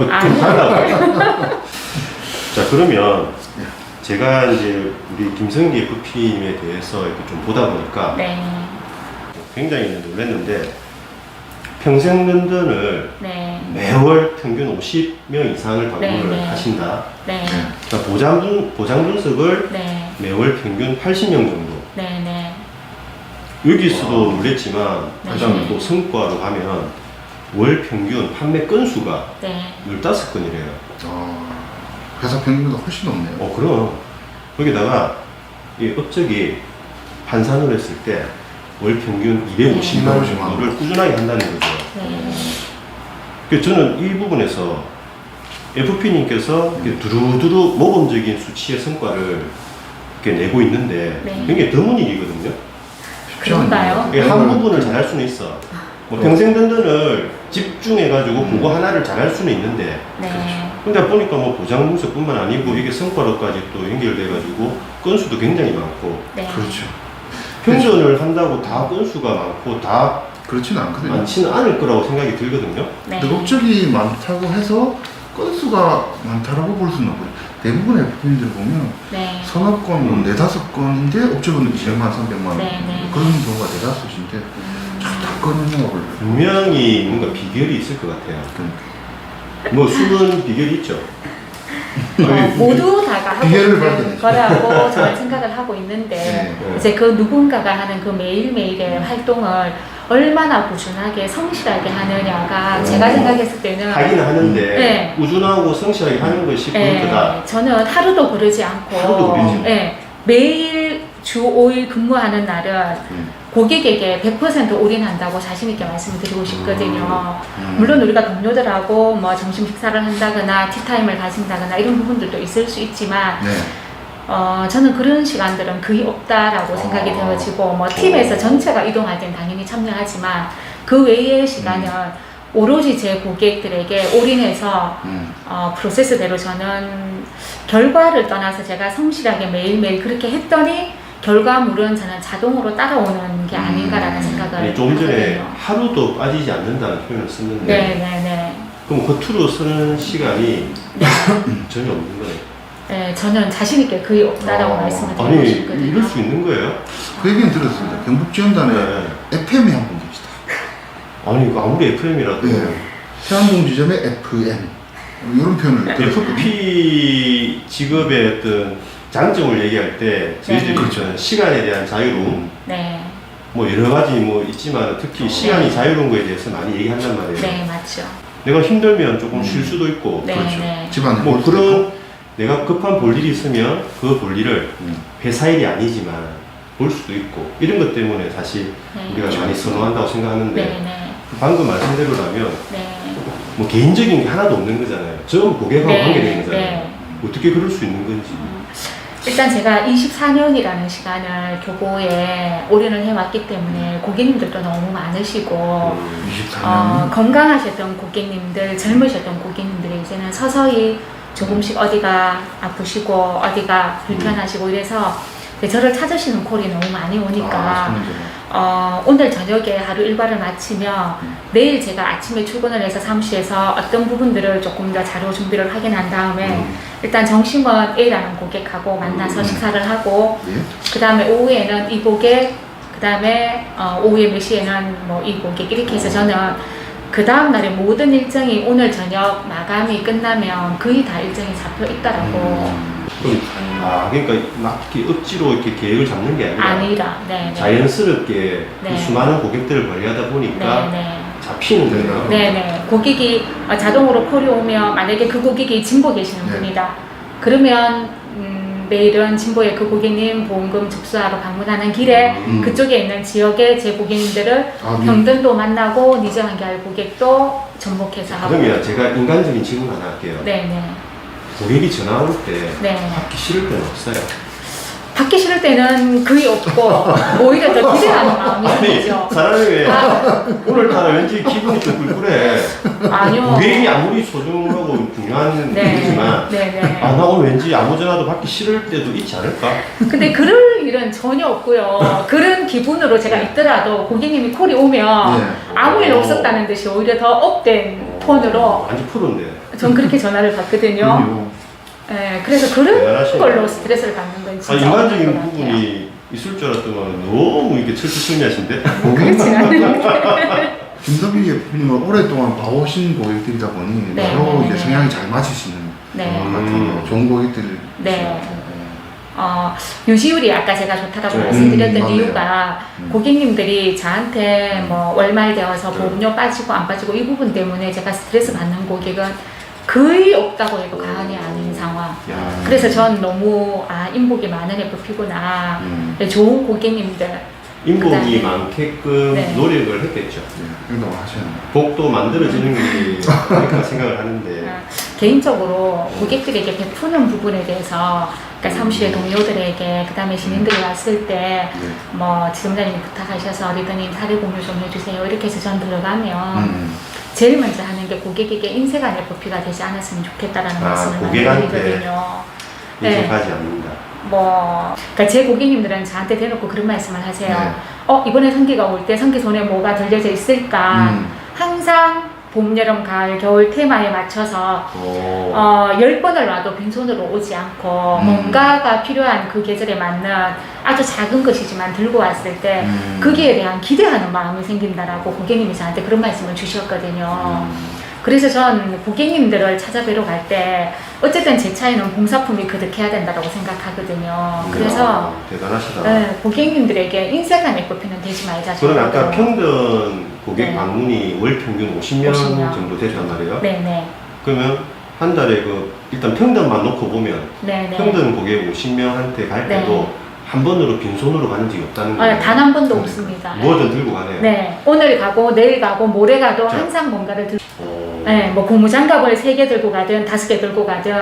좀 달라고요. 자, 그러면 제가 이제 우리 김성기 FP님에 대해서 이렇게 좀 보다 보니까 네. 굉장히 놀랐는데 평생 런던을 네. 매월 평균 50명 이상을 방문을 네. 하신다. 네. 그러니까 보장 분석을 네. 매월 평균 80명 정도. 네. 네. 여기서도 놀랬지만 네. 그다음 또 성과로 가면 월 평균 판매 건수가 네. 15건이래요. 회사 평균보다 훨씬 높네요. 그럼 거기다가 이 업적이 환산을 했을 때 월 평균 250만 정도를 꾸준하게 한다는 거죠. 네. 그래서 저는 이 부분에서 FP님께서 두루두루 모범적인 수치의 성과를 이렇게 내고 있는데 네. 굉장히 드문 일이거든요. 그런가요? 이게 한 부분을 잘할 수는 있어. 뭐 평생 던던을 집중해가지고 그거 하나를 잘할 수는 있는데 네. 근데 보니까 뭐 보장 분석뿐만 아니고 이게 성과로까지 또 연결돼가지고 건수도 굉장히 많고 네. 그렇죠. 평전을 한다고 다 건수가 많고 다 그렇지는 않거든요. 많지는 않을 거라고 생각이 들거든요. 네. 근데 업적이 많다고 해서 건수가 많다라고 볼 수는 없고요. 대부분의 FP님들 보면 네. 서너 건, 네다섯 건인데 업적은 200만, 300만 원. 네, 네. 그런 경우가 네다섯인데 다 끊어내고 분명히 뭔가 비결이 있을 것 같아요. 그러니까. 뭐 숨은 비결이 있죠. 모두 다가 하고 비결을 있는 발견했죠. 거라고 저는 생각을 하고 있는데 네. 이제 그 누군가가 하는 그 매일매일의 활동을 얼마나 꾸준하게 성실하게 하느냐가 제가 생각했을 때는 하기는 하는데 네. 꾸준하고 성실하게 하는 것이 포인트다. 저는 하루도 그러지 않고 하루도 그러지 않고. 매일 주 5일 근무하는 날은 고객에게 100% 올인한다고 자신있게 말씀드리고 싶거든요. 물론 우리가 동료들하고 뭐 점심 식사를 한다거나 티타임을 가진다거나 이런 부분들도 있을 수 있지만 네. 저는 그런 시간들은 거의 없다라고 생각이 되어지고 뭐 팀에서 전체가 이동할 땐 당연히 참여하지만 그 외의 시간은 오로지 제 고객들에게 올인해서 프로세스대로 저는 결과를 떠나서 제가 성실하게 매일매일 그렇게 했더니 결과물은 저는 자동으로 따라오는 게 아닌가라는 생각을 아니, 좀 전에 하거든요. 하루도 빠지지 않는다는 표현을 썼는데 네네네. 그럼 겉으로 쓰는 시간이 전혀 없는 거예요. 네, 저는 자신있게 거의 없다라고 말씀을 드리고 아니 싶거든요. 이럴 수 있는 거예요? 그 얘기는 들었습니다. 경북지원단에 FM이 한 분 계시다. 아니 아무리 FM이라도 태안봉지점의 FM 이런 표현을 들었거든요. FP 직업의 어떤 장점을 얘기할 때 저희들이 그렇죠. 시간에 대한 자유로움 네. 뭐 여러 가지 뭐 있지만 특히 시간이 자유로운 거에 대해서 많이 얘기한단 말이에요. 네, 맞죠. 내가 힘들면 조금 쉴 수도 있고 네, 그렇죠. 네. 집안에 뭐 그런 내가 급한 볼 일이 있으면 그 볼 일을 회사 일이 아니지만 볼 수도 있고 이런 것 때문에 사실 네. 우리가 많이 선호한다고 생각하는데 네, 네. 방금 말씀대로라면 네. 뭐 개인적인 게 하나도 없는 거잖아요. 전부 고객하고 네, 관계되는 거잖아요. 네. 어떻게 그럴 수 있는 건지. 일단 제가 24년이라는 시간을 교보에 올인을 해왔기 때문에 고객님들도 너무 많으시고 24년 건강하셨던 고객님들, 젊으셨던 고객님들이 이제는 서서히 조금씩 어디가 아프시고 어디가 불편하시고 이래서 저를 찾으시는 콜이 너무 많이 오니까 오늘 저녁에 하루 일과를 마치면 내일 제가 아침에 출근을 해서 사무실에서 어떤 부분들을 조금 더 자료 준비를 하게 난 다음에 일단 점심은 A라는 고객하고 만나서 식사를 하고 그 다음에 오후에는 이 고객 그 다음에 오후에 몇 시에는 뭐 이 고객 이렇게 해서 저는 그 다음날의 모든 일정이 오늘 저녁 마감이 끝나면 거의 다 일정이 잡혀 있더라고. 그러니까 막 이렇게 억지로 이렇게 계획을 잡는 게 아니라 네, 네. 자연스럽게 네. 그 수많은 고객들을 관리하다 보니까 네, 네. 잡히는 거예요. 네네. 고객이 자동으로 콜이 오면 만약에 그 고객이 진보 계시는 네. 분이다. 그러면 내일은 진보에 그 고객님 보험금 접수하러 방문하는 길에 그쪽에 있는 지역의 제 고객님들을 병든도 만나고 니저한계할 고객도 접목해서 하고. 그러면 제가 인간적인 질문 하나 할게요. 네네. 고객이 전화 올 때 네. 받기 싫을 때는 없어요. 받기 싫을 때는 거의 없고 오히려 더 기대하는 마음이 생기죠. 사람이 왜 오늘따라 왠지 기분이 좀 꿀꿀해. 아니요. 고객이 아무리 소중하고 중요한 일이지만 네네. 나 오늘 왠지 아무 전화도 받기 싫을 때도 있지 않을까? 근데 그럴 일은 전혀 없고요. 그런 기분으로 제가 있더라도 고객님이 콜이 오면 아무 일 없었다는 듯이 오히려 더 업된 톤으로 완전 프로인데. 전 그렇게 전화를 받거든요. 그럼요. 네, 그래서 그런 대단하시네요. 걸로 스트레스를 받는 건 진짜 인간적인 어려운 것 같아요. 부분이 있을 줄 알았더만 너무 이렇게 철두철미하신데? 그렇진 않은데. 김덕희 대표님은 오랫동안 봐오신 고객들이다 보니 네, 서로 네, 이제 네. 성향이 잘 맞으시는 네. 것 같아요. 좋은 고객들. 네. 유지율이 아까 제가 좋다라고 네. 말씀드렸던 맞아요. 이유가 고객님들이 저한테 뭐 월말 되어서 보험료 빠지고 안 빠지고 이 부분 때문에 제가 스트레스 받는 고객은 거의 없다고 해도 과언이 아닌 상황. 야. 그래서 전 너무 인복이 많은 FP구나. 좋은 고객님들. 인복이 그다음에- 많게끔 네. 노력을 했겠죠. 행동 하셔야 돼요. 복도 만들어지는 게 그러니까 생각을 하는데 개인적으로 고객들에게 베푸는 부분에 대해서 그러니까 사무실의 동료들에게 그다음에 시민들이 왔을 때 네. 뭐 지점장님이 부탁하셔서 리더님 사례 공유 좀 해주세요 이렇게 해서 전 들어가면 제일 먼저 하는 게 고객에게 인쇄간 FP가 되지 않았으면 좋겠다라는 말씀을 많이 고객한테 드리거든요. 네. 인식하지 않는다. 그러니까 제 고객님들은 저한테 대놓고 그런 말씀을 하세요. 네. 이번에 성기가 올 때 성기 손에 뭐가 들려져 있을까? 항상 봄, 여름, 가을, 겨울 테마에 맞춰서 10번을 와도 빈손으로 오지 않고 뭔가가 필요한 그 계절에 맞는 아주 작은 것이지만 들고 왔을 때 거기에 대한 기대하는 마음이 생긴다라고 고객님이 저한테 그런 말씀을 주셨거든요. 그래서 전 고객님들을 찾아뵈러 갈 때 어쨌든 제 차에는 봉사품이 그득해야 된다고 생각하거든요. 그래서 대단하시다. 네, 고객님들에게 인쇄간 FP는 되지 말자. 그럼 아까 저도. 평등 고객 네. 방문이 월 평균 50명 50명. 정도 되단 말이에요. 네네. 그러면 한 달에 일단 평등만 놓고 보면 네네. 평등 고객 50명한테 갈 네. 때도 한 번으로 빈손으로 가는 적이 없다는 거예요. 단 한 번도 없습니다. 뭐든 들고 가네요. 네. 오늘 가고 내일 가고 모레 가도 자. 항상 뭔가를 들고 어, 네, 뭐 고무장갑을 3개 들고 가든 5개 들고 가든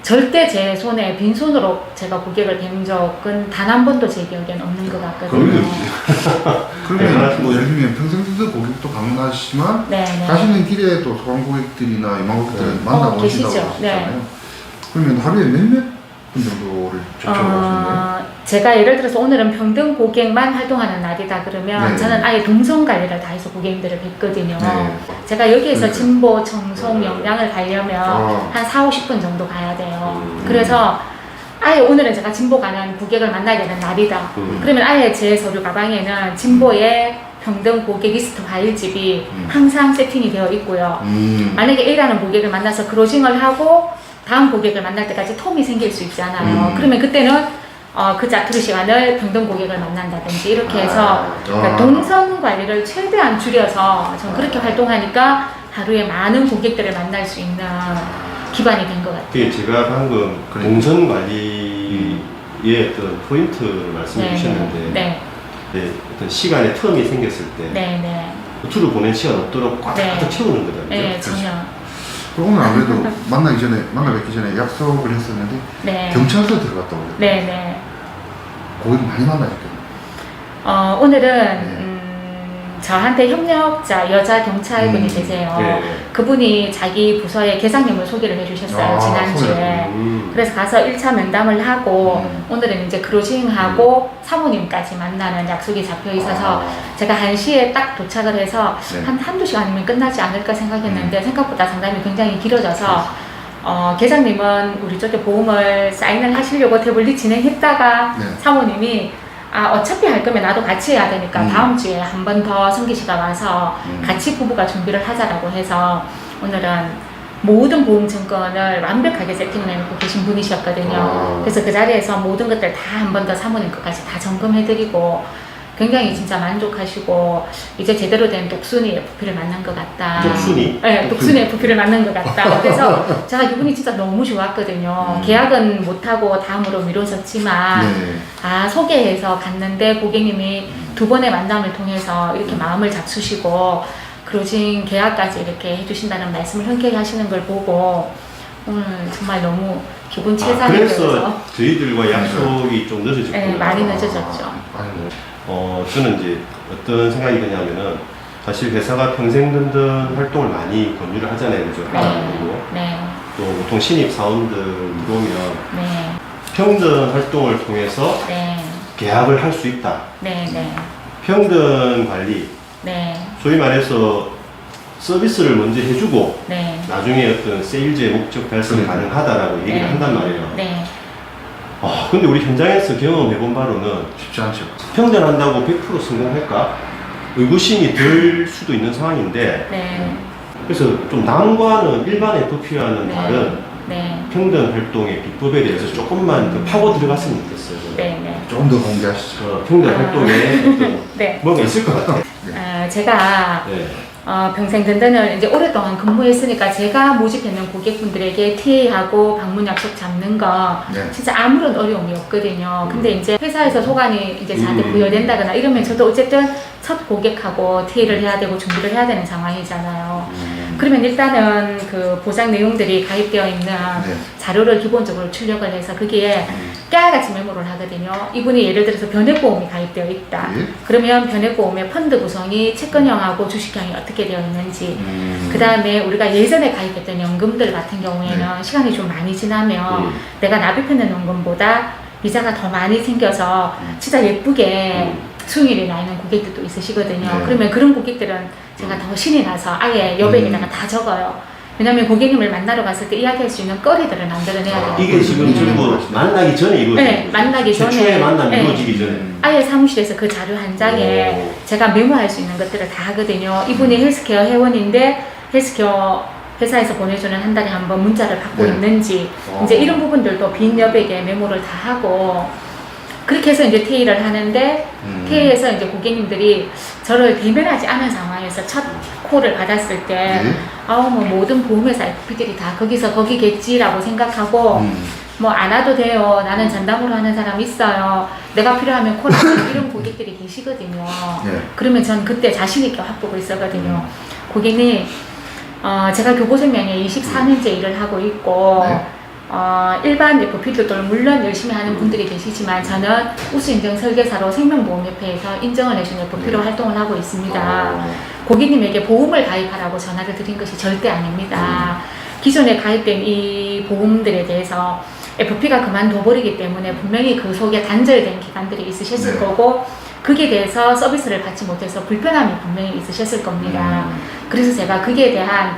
절대 제 손에 빈손으로 제가 고객을 뵌 적은 단 한 번도 제 기억엔 없는 것 같거든요. 그러면 뭐 예를 들면 평생수드 고객도 방문하시지만 네네. 가시는 길에 또 소방 고객들이나 이만 고객들 만나고 계시죠. 오신다고 하셨잖아요. 네. 그러면 하루에 몇몇 분 정도를 접촉을 하시는데? 제가 예를 들어서 오늘은 평등 고객만 활동하는 날이다 그러면 네. 저는 아예 동선 관리를 다 해서 고객님들을 뵙거든요. 네. 제가 여기에서 그러니까요. 진보, 청송, 영양을 가려면 한 4, 50분 정도 가야 돼요. 그래서 아예 오늘은 제가 진보 가는 고객을 만나야 되는 날이다. 그러면 아예 제 서류 가방에는 진보의 평등 고객 리스트 파일집이 항상 세팅이 되어 있고요. 만약에 A라는 고객을 만나서 크로징을 하고 다음 고객을 만날 때까지 텀이 생길 수 있잖아요. 그러면 그때는 그 자투리 시간을 평등 고객을 만난다든지 이렇게 해서 그러니까 동선 관리를 최대한 줄여서 전 그렇게 활동하니까 하루에 많은 고객들을 만날 수 있는 기반이 된 것 같아요. 그게 제가 방금 동선 관리의 어떤 포인트 말씀해 주셨는데 네. 네, 어떤 시간의 텀이 생겼을 때 네, 네. 호투를 보낼 시간 없도록 꽉 네. 채우는 거잖아요. 네, 전혀. 오늘 아무래도 만나 뵙기 전에 약속을 했었는데 네. 경찰서 들어갔다 오거든요. 네, 네. 고객 많이 만나셨거든요. 오늘은 저한테 협력자 여자 경찰분이 계세요. 네. 그분이 자기 부서의 계장님을 소개를 해주셨어요. 지난주에. 그래서 가서 1차 면담을 하고 오늘은 이제 크로징하고 사모님까지 만나는 약속이 잡혀 있어서 제가 1시에 딱 도착을 해서 네. 한두 시간이면 끝나지 않을까 생각했는데 생각보다 상담이 굉장히 길어져서 계장님은 우리 쪽에 보험을 사인을 하시려고 태블릿 진행했다가 네. 사모님이 어차피 할 거면 나도 같이 해야 되니까 다음 주에 한 번 더 성기 씨가 와서 같이 부부가 준비를 하자라고 해서 오늘은 모든 보험 증권을 완벽하게 세팅을 해놓고 계신 분이셨거든요. 그래서 그 자리에서 모든 것들 다 한 번 더 사모님 것까지 다 점검해드리고 굉장히 진짜 만족하시고 이제 제대로 된 독순이 FP를 만난 것 같다. 독순이? 네, 독순이 FP를 만난 것 같다. 그래서 제가 이분이 진짜 너무 좋았거든요. 계약은 못하고 다음으로 미뤄졌지만 네. 소개해서 갔는데 고객님이 두 번의 만남을 통해서 이렇게 마음을 잡수시고 크로징 계약까지 이렇게 해주신다는 말씀을 흔쾌히 하시는 걸 보고 오늘 정말 너무 기분 최상이 그래서 되어서 저희들과 약속이 좀 늦어졌구나. 네, 많이 늦어졌죠. 저는 이제 어떤 생각이 드냐면은 사실 회사가 평생 든든 활동을 많이 권유를 하잖아요. 그죠? 그리고 네. 또 보통 신입 사원들 들어오면 네. 평등 활동을 통해서 네. 계약을 할 수 있다. 네. 네. 평등 관리, 네. 소위 말해서 서비스를 먼저 해주고 네. 나중에 어떤 세일즈의 목적 달성이 가능하다라고 얘기를 네. 한단 말이에요. 네. 근데 우리 현장에서 경험해본 바로는 쉽지 않죠. 평전한다고 100% 성공할까? 의구심이 들 수도 있는 상황인데 네. 그래서 좀 남과는 일반 FP와는 네. 다른 네. 평등 활동의 비법에 대해서 조금만 더 파고 들어갔으면 좋겠어요. 저는. 네. 네. 조금 더 공개하시죠. 평등 활동에 어떤 네. 뭔가 있을 것 같아요. 제가 네. 평생 든든을 이제 오랫동안 근무했으니까 제가 모집했는 고객분들에게 TA하고 방문 약속 잡는 거 네. 진짜 아무런 어려움이 없거든요. 근데 이제 회사에서 소관이 이제 저한테 음. 부여된다거나 이러면 저도 어쨌든 첫 고객하고 TA를 해야 되고 준비를 해야 되는 상황이잖아요. 그러면 일단은 그 보장 내용들이 가입되어 있는 네. 자료를 기본적으로 출력을 해서 거기에 깨알같이 메모를 하거든요. 이분이 예를 들어서 변액보험이 가입되어 있다. 네. 그러면 변액보험의 펀드 구성이 채권형하고 주식형이 어떻게 되어 있는지, 그 다음에 우리가 예전에 가입했던 연금들 같은 경우에는 시간이 좀 많이 지나면 내가 납입했는 연금보다 이자가 더 많이 생겨서 진짜 예쁘게 수익률이 나 있는 고객들도 있으시거든요. 네. 그러면 그런 고객들은 제가 더 신이 나서 아예 여백에다가 다 적어요. 왜냐면 고객님을 만나러 갔을 때 이야기할 수 있는 거리들을 만들어내야 돼요. 이게 지금 전부 만나기 전에 이루어지는 네, 거죠. 만나기 전에. 최초의 만남이 네. 이루어지기 전에. 아예 사무실에서 그 자료 한 장에 오. 제가 메모할 수 있는 것들을 다 하거든요. 이분이 헬스케어 회원인데 헬스케어 회사에서 보내주는 한 달에 한 번 문자를 받고 네. 있는지 이제 이런 부분들도 빈 여백에 메모를 다 하고 그렇게 해서 이제 TA를 하는데 TA에서 이제 고객님들이 저를 대면하지 않은 상황에서 첫 콜을 받았을 때 네. 뭐 모든 보험회사 FP들이 다 거기서 거기겠지라고 생각하고 뭐 안 와도 돼요. 나는 전담으로 하는 사람 있어요. 내가 필요하면 콜하고 이런 고객들이 계시거든요. 네. 그러면 전 그때 자신 있게 확보고 있었거든요. 고객님, 제가 교보생명에 24년째 일을 하고 있고 네. 일반 FP들도 물론 열심히 하는 분들이 계시지만 저는 우수 인증 설계사로 생명보험협회에서 인정을 해준 FP로 활동을 하고 있습니다. 고객님에게 보험을 가입하라고 전화를 드린 것이 절대 아닙니다. 기존에 가입된 이 보험들에 대해서 FP가 그만둬버리기 때문에 분명히 그 속에 단절된 기간들이 있으셨을 네. 거고 거기에 대해서 서비스를 받지 못해서 불편함이 분명히 있으셨을 겁니다. 그래서 제가 거기에 대한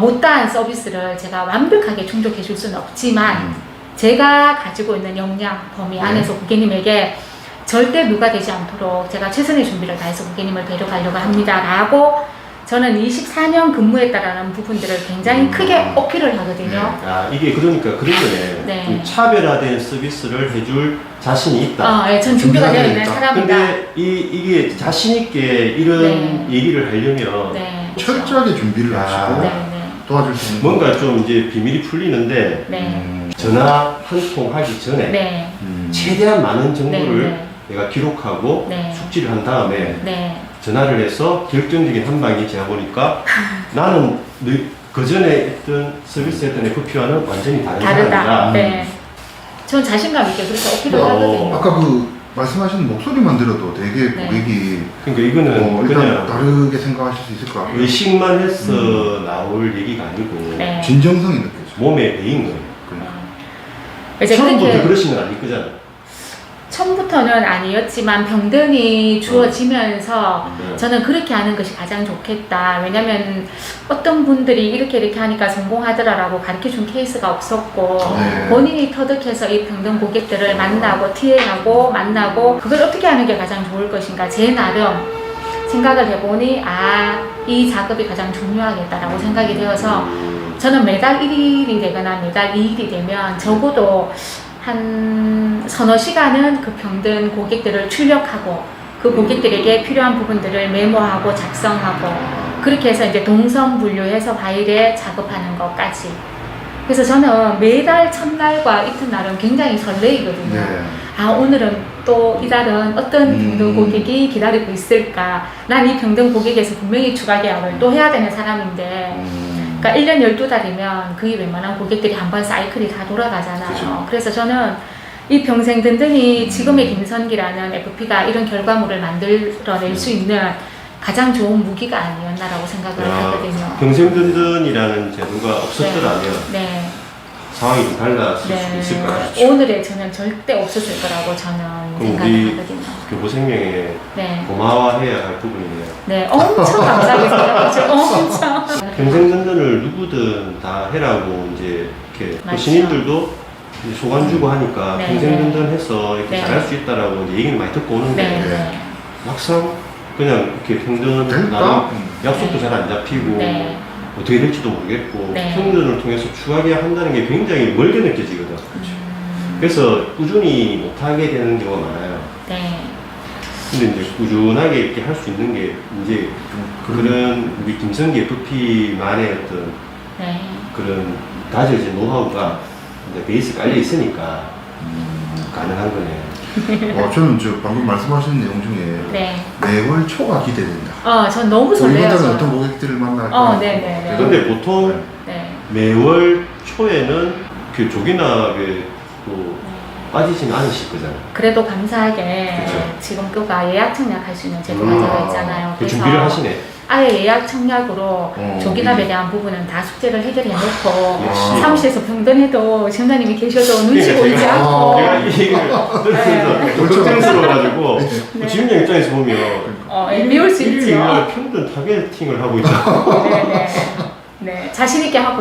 못다한 서비스를 제가 완벽하게 충족해 줄 수는 없지만 제가 가지고 있는 역량 범위 안에서 고객님에게 절대 누가 되지 않도록 제가 최선의 준비를 다해서 고객님을 데려가려고 합니다 라고 저는 24년 근무했다라는 부분들을 굉장히 크게 어필을 하거든요. 이게 그러니까 그런 거네. 네. 좀 차별화된 서비스를 해줄 자신이 있다. 네, 전 준비가 되어 있는 있다. 사람이다. 근데 이게 자신 있게 이런 네. 얘기를 하려면 네, 그렇죠. 철저하게 준비를 하시고 네, 네, 도와줄 수 있는 뭔가 좀 이제 비밀이 풀리는데 네, 전화 한 통 하기 전에 네, 최대한 많은 정보를 네, 내가 기록하고 네. 숙지를 한 다음에 네, 전화를 해서 결정적인 한 방이 제가 보니까 나는 그 전에 했던 서비스 했던 FP와는 완전히 다른 다르다. 사람이다. 네, 전 자신감 있게 그렇게 어필을 하거든요. 아까 그 말씀하신 목소리만 들어도 되게 네. 고객이 그러니까 이거는 일단 그냥 다르게 생각하실 수 있을 것 같아요. 의식만 해서 나올 얘기가 아니고 네. 진정성이 느껴져요. 몸에 배인 거예요. 이제 처음부터 그렇게 그러신 건 아닐 거잖아. 처음부터는 아니었지만 병든이 주어지면서 네. 저는 그렇게 하는 것이 가장 좋겠다. 왜냐면 어떤 분들이 이렇게 하니까 성공하더라라고 가르쳐준 케이스가 없었고 네. 본인이 터득해서 이 병든 고객들을 만나고 TA하고 만나고 그걸 어떻게 하는 게 가장 좋을 것인가 제 나름 생각을 해보니 이 작업이 가장 중요하겠다라고 생각이 되어서 저는 매달 1일이 되거나 매달 2일이 되면 적어도 한 서너 시간은 그 병든 고객들을 출력하고 그 고객들에게 필요한 부분들을 메모하고 작성하고 그렇게 해서 이제 동선 분류해서 파일에 작업하는 것까지. 그래서 저는 매달 첫날과 이튿날은 굉장히 설레이거든요. 네. 오늘은 또 이달은 어떤 병든 고객이 기다리고 있을까. 난 이 병든 고객에서 분명히 추가 계약을 또 해야 되는 사람인데 그러니까 1년 12달이면 그게 웬만한 고객들이 한 번 사이클이 다 돌아가잖아요. 그렇죠. 그래서 저는 이 평생 든든히 지금의 김선기라는 FP가 이런 결과물을 만들어낼 수 있는 가장 좋은 무기가 아니었나라고 생각을 하거든요. 평생든든이라는 제도가 없었더라면 네. 상황이 좀 달랐을 수도 있을 것 같아요. 오늘의 저는 절대 없었을 거라고 저는 그럼 생각을 우리 하거든요. 교보생명에 네. 고마워해야 할 부분이네요. 네, 엄청 감사하게 생각하죠. 엄청. 평생 든든을 누구든 다 해라고 이제 이렇게 또 맞죠. 시민들도 이제 소관 주고 하니까 네, 평생 네. 든든해서 이렇게 네. 잘할 수 있다라고 이제 얘기를 많이 듣고 오는데 네, 네. 막상 그냥 이렇게 평등 될까? 나름 약속도 잘 안 잡히고 네. 어떻게 될지도 모르겠고 네. 평등을 통해서 추가해야 한다는 게 굉장히 멀게 느껴지거든. 그래서 꾸준히 못하게 되는 경우가 많아요. 네. 근데 이제 꾸준하게 이렇게 할 수 있는 게 이제 그런 우리 김성기 FP만의 어떤 네. 그런 다져진 노하우가 이제 베이스 깔려 있으니까 가능한 거네요. 저는 저 방금 말씀하신 내용 중에 네. 매월 초가 기대된다. 전 너무 설레요. 이번에는 저는. 어떤 고객들을 만날까? 네네네. 근데 보통 네. 매월 초에는 그 조기납에 또 빠지지는 않으실 거잖아요. 그래도 감사하게 그쵸. 지금 그가 예약 청약할 수 있는 제도가 되어 있잖아요. 그 준비를 하시네. 아예 예약 청약으로 조기납에 미리. 대한 부분은 다 숙제를 해결해 놓고 역시. 사무실에서 병든해도 지원자님이 계셔도 눈치 그러니까 보이지 제가- 않고 내가 이 얘기를 들으면서 그렇죠. 걱정스러워가지고 네. 지원자 입장에서 보면 미울 수 있죠. 일요일 평등 타겟팅을 하고 있잖아. 네네. 네. 자신 있게 하고